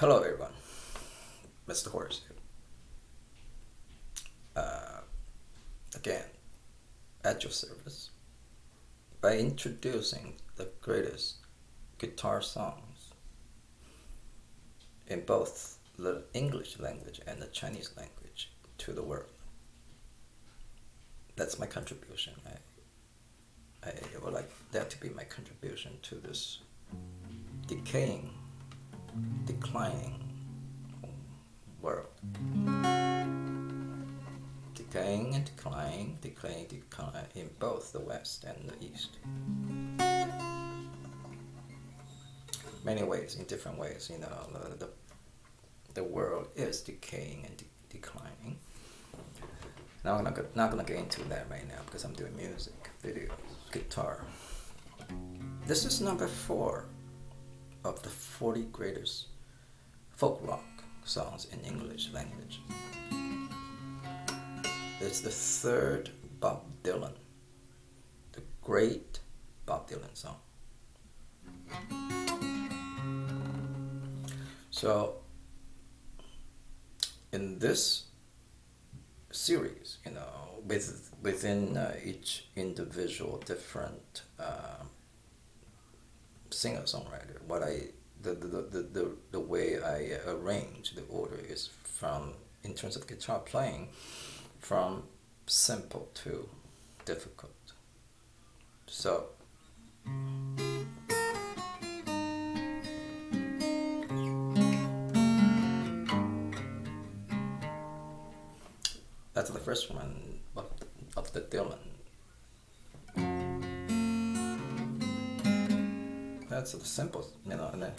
Hello, everyone. Mr. Horace here. Again, at your service by introducing the greatest guitar songs in both the English language and the Chinese language to the world. That's my contribution. I would like that to be my contribution to this decaying, declining world. Decaying and decline in both the West and the East. Many ways, in different ways, the world is decaying and declining. Now I'm not gonna get into that right now because I'm doing music, videos, guitar. This is number 4 of the 40 greatest folk rock songs in English language. It's the third Bob Dylan, the great Bob Dylan song. So, in this series, within each individual different singer-songwriter, the way I arrange the order is in terms of guitar playing, from simple to difficult. So, that's the first one of the Dylan. That's the simple, and then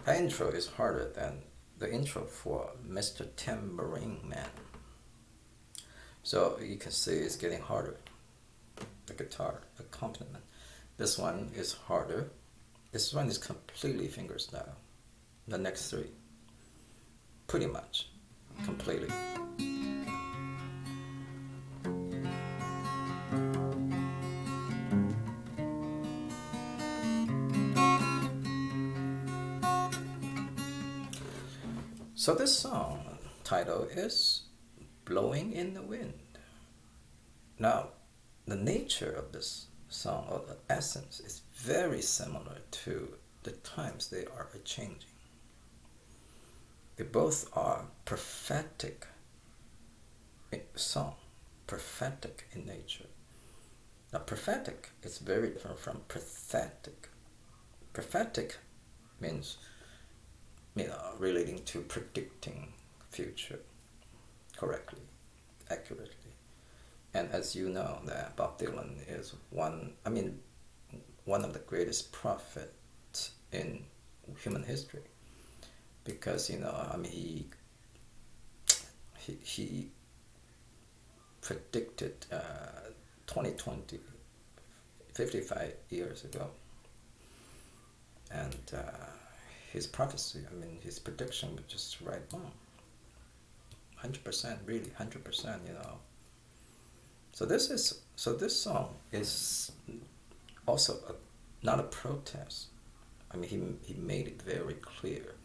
the intro is harder than the intro for Mr. Tambourine Man. So you can see it's getting harder. The guitar accompaniment. This one is harder. This one is completely fingerstyle. The next 3, pretty much completely. So this song title is Blowing in the Wind. Now, the nature of this song, or the essence, is very similar to the times they are changing. They both are prophetic song, prophetic in nature. Now, prophetic is very different from pathetic. Prophetic means relating to predicting future correctly, accurately. And as you know, that Bob Dylan is one of the greatest prophets in human history, because he predicted 2020 55 years ago, and his prophecy, his prediction was just right on. 100%, really, 100%, So this song is also not a protest. He made it very clear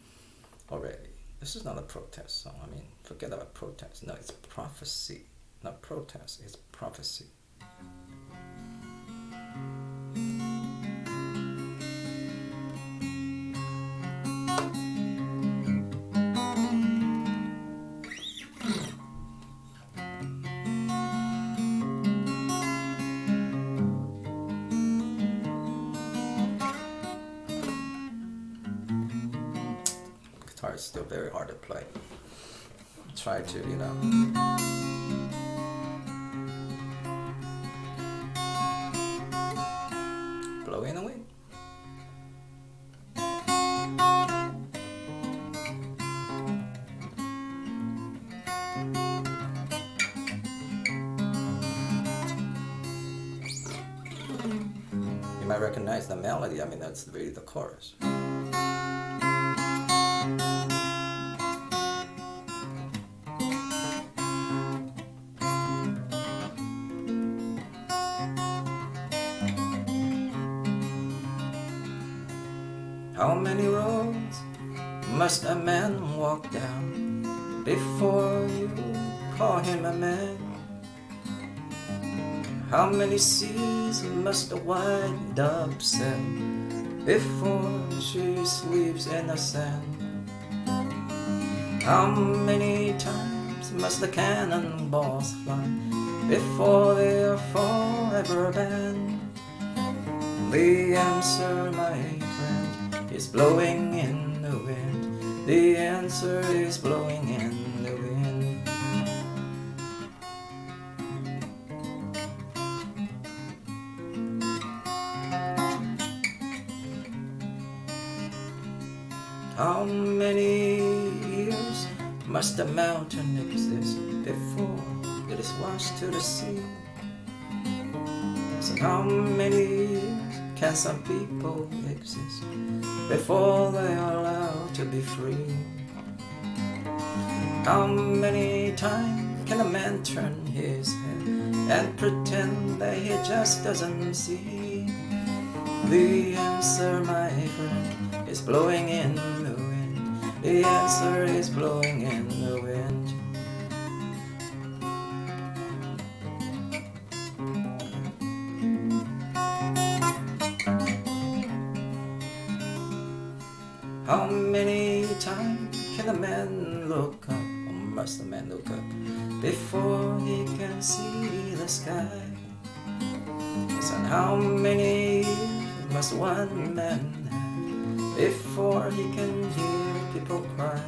already. This is not a protest song. Forget about protest. No, it's prophecy. Not protest, it's prophecy. Guitar is still very hard to play. Try to, blow in the wind. You might recognize the melody. That's really the chorus. How many roads must a man walk down before you call him a man? How many seas must a white dove sail before she sleeps in the sand? How many times must the cannonballs fly before they are forever banned? The answer, my friend, is blowing in the wind. The answer is blowing in the wind. How many years must a mountain exist before it is washed to the sea? So how many years can some people exist before they are allowed to be free? How many times can a man turn his head and pretend that he just doesn't see? The answer, my friend, is blowing in the wind. The answer is blowing in the wind. How many times can a man look up, or must a man look up, before he can see the sky? And how many years must one man have before he can hear people cry?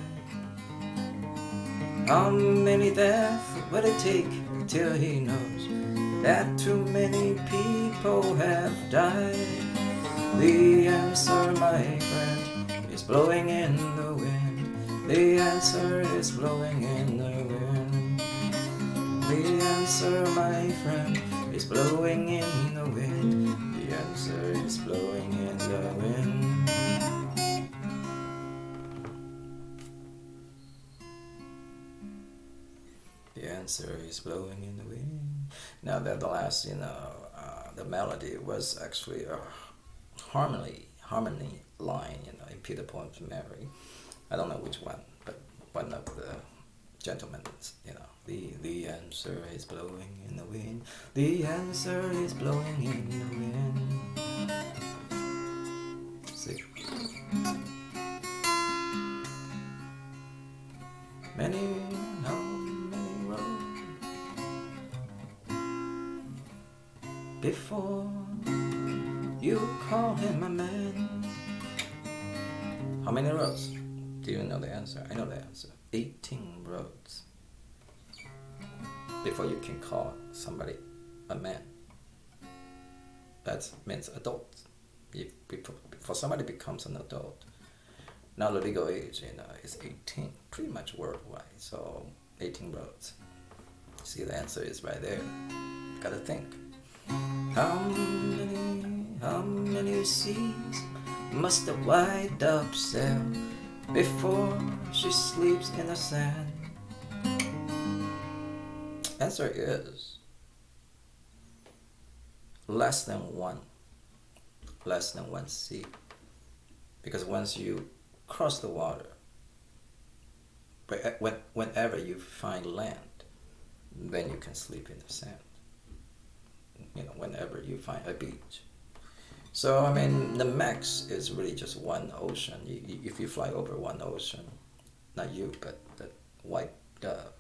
How many deaths will it take till he knows that too many people have died? The answer, my friend, is blowing in the wind. The answer is blowing in the wind. The answer, my friend, is blowing in the wind. The answer is blowing in the wind. The answer is blowing in the wind. Now that the last, the melody was actually a harmony line, in Peter Paul's Mary. I don't know which one, but one of the gentlemen, the answer is blowing in the wind. The answer is blowing in the wind. See. How many roads before you call him a man? How many roads? Do you know the answer? I know the answer. 18 roads before you can call somebody a man. That means adult. Before somebody becomes an adult, now the legal age, is 18, pretty much worldwide. So 18 roads. See, the answer is right there. Gotta think. How many seas must the white dove sail before she sleeps in the sand? Answer is less than one sea. Because once you cross the water, whenever you find land, then you can sleep in the sand. Whenever you find a beach. So, the max is really just one ocean. If you fly over one ocean, not you, but the white dove,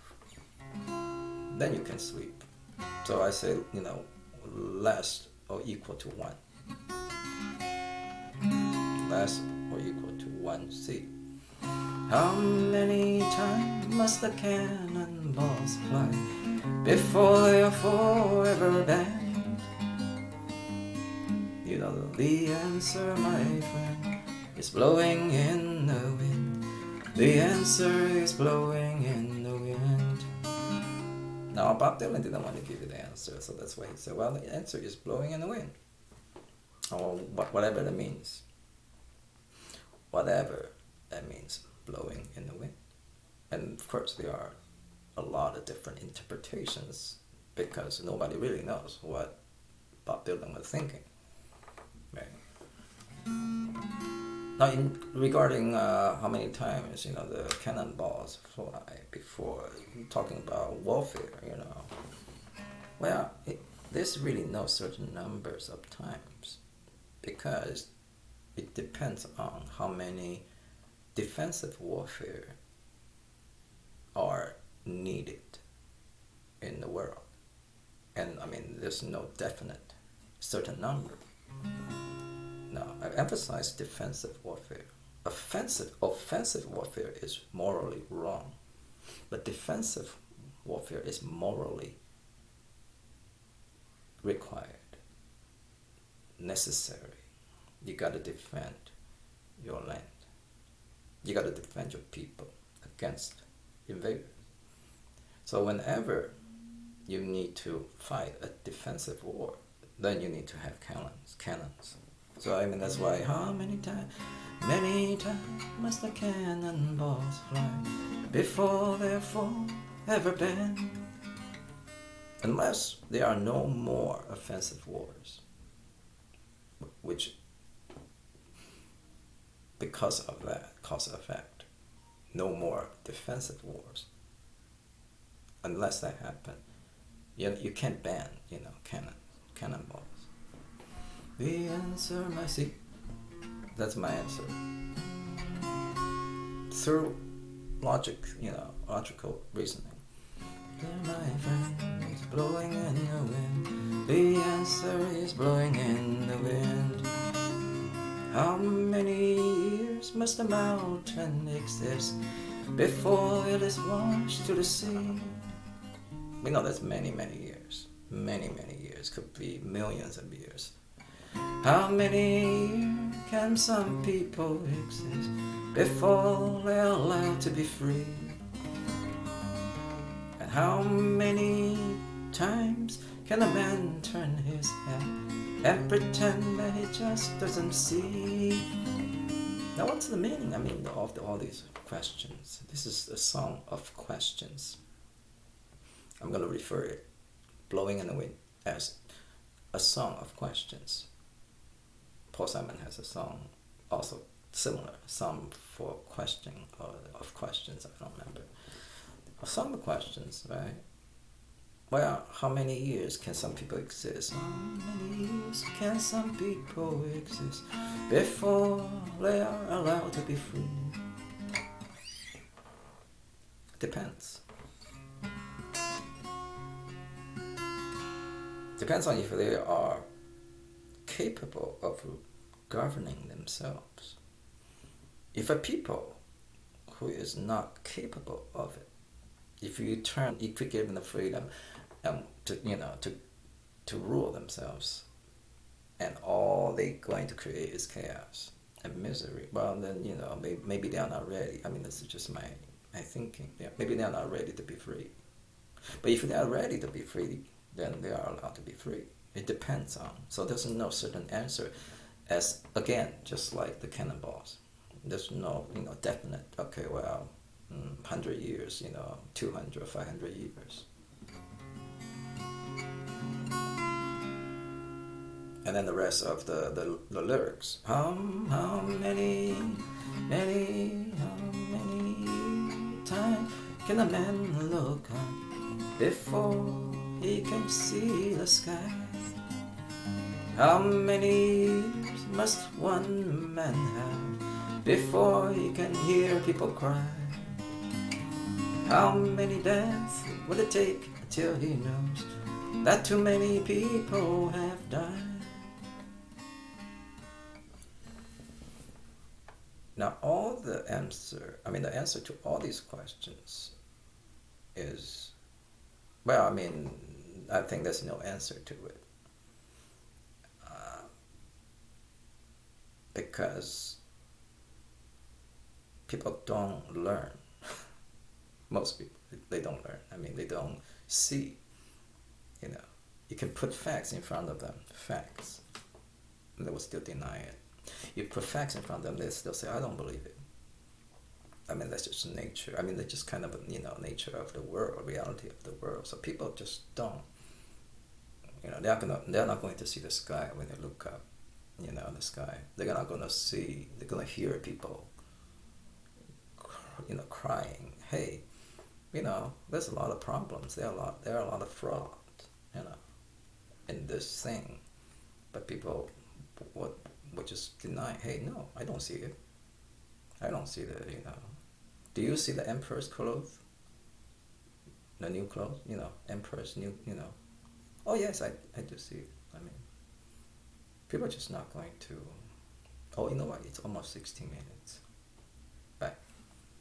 then you can sleep. So I say, less or equal to one. Less or equal to one sea. How many times must the cannonballs fly before they are forever banned? The answer, my friend, is blowing in the wind. The answer is blowing in the wind. Now, Bob Dylan didn't want to give you the answer, so that's why he said, well, the answer is blowing in the wind. Or whatever that means. Whatever that means, blowing in the wind. And of course, there are a lot of different interpretations because nobody really knows what Bob Dylan was thinking. Right. Now, regarding how many times the cannonballs fly before talking about warfare, well, there's really no certain numbers of times because it depends on how many defensive warfare are needed in the world. And I mean, there's no definite certain number. No, I emphasize defensive warfare. Offensive warfare is morally wrong, but defensive warfare is morally required, necessary. You gotta defend your land. You gotta defend your people against invaders. So whenever you need to fight a defensive war, then you need to have cannons. So I mean, that's why how many times must the cannonballs fly before they're forever banned? Unless there are no more offensive wars, which because of that cause effect, no more defensive wars. Unless that happens, you can't ban cannonballs. The answer, that's my answer. Through logical reasoning. My friend is blowing in the wind. The answer is blowing in the wind. How many years must a mountain exist before it is washed to the sea? We know that's many years. Many years. Could be millions of years. How many years can some people exist before they're allowed to be free? And how many times can a man turn his head and pretend that he just doesn't see? Now what's the meaning, of all these questions? This is a song of questions. I'm going to refer it, Blowing in the Wind, as a song of questions. Paul Simon has a song also similar, Song for Questioning, or of Questions, I don't remember. A song of questions, right? Well, how many years can some people exist? How many years can some people exist before they are allowed to be free? Depends. Depends on if they are capable of governing themselves. If a people who is not capable of it, if you give them the freedom to rule themselves, and all they're going to create is chaos and misery, well then maybe they are not ready. I mean, this is just my thinking. Yeah, maybe they are not ready to be free. But if they are ready to be free, then they are allowed to be free. It depends on. So there's no certain answer. As again, just like the cannonballs, there's no definite. Okay, well, 100 years, 200 or 500 years. And then the rest of the lyrics. How many times can a man look up before he can see the sky? How many years must one man have before he can hear people cry? How many deaths will it take till he knows that too many people have died? Now the answer to all these questions is, well, I think there's no answer to it. Because people don't learn. Most people, they don't learn. They don't see. You can put facts in front of them, facts, and they will still deny it. You put facts in front of them, they still say, I don't believe it. That's just nature. That's just kind of nature of the world, reality of the world. So people just don't. They're not going to see the sky when they look up. you know, the sky. They're not gonna see. They're gonna hear people, you know, crying. Hey, you know, there's a lot of problems. There are a lot of fraud, you know, in this thing. But people would just deny. Hey, no, I don't see it. I don't see the, you know. Do you see the emperor's clothes? The new clothes, you know, emperor's new, you know. Oh yes, I do see it. I mean, people are just not going to. Oh, you know what? It's almost 16 minutes.